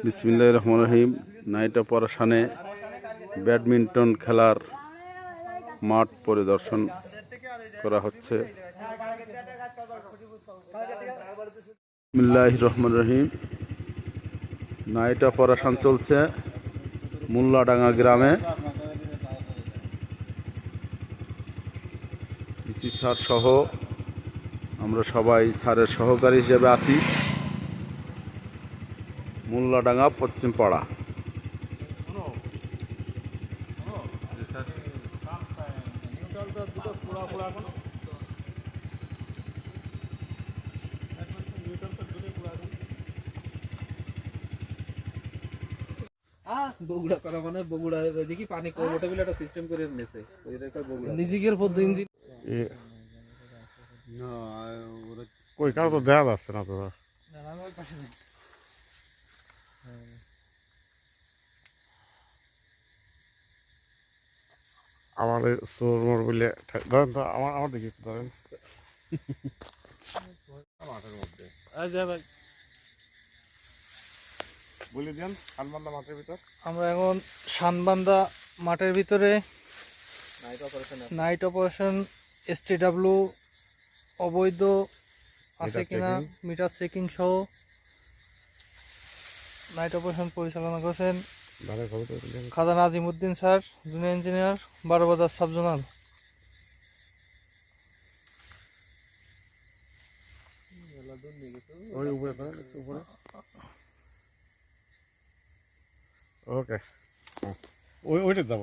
বিসমিল্লাহির রহমানির রহিম। নাইট অপারেশনে ব্যাডমিন্টন খেলার মাঠ পরিদর্শন করা হচ্ছে। বিসমিল্লাহির রহমানির রহিম। নাইট অপারেশন চলছে মোল্লাডাঙ্গা গ্রামে। পিসি স্যার সহ আমরা সবাই স্যারের সহকারী হিসেবে আছি। মোল্লাডাঙ্গা পশ্চিম পাড়া। বগুড়া করা মানে বগুড়া দেখি পানি কমোটা বলে একটা সিস্টেম করে নিয়েছে নিজেকের পদ্ধতি ইঞ্জিন কই কারো তো দেখা যাচ্ছে না তো। আমার সোর মোর বলে ধরেন তো আমার দেখি ধরেন মাঠের মধ্যে বলে দেন শানবান্ধা মাঠের ভিতর। আমরা এখন শানবান্ধা মাঠের ভিতরে নাইট অপারেশন STW অবৈধ আছে কিনা মিটার চেকিং সহ নাইট অপারেশন পরিচালনা করেছেন খাজা নাজিমউদ্দিন স্যার, জুনিয়র ইঞ্জিনিয়ার, 12 বাজার সাবজোনাল। ওকে ওইটা যাবো।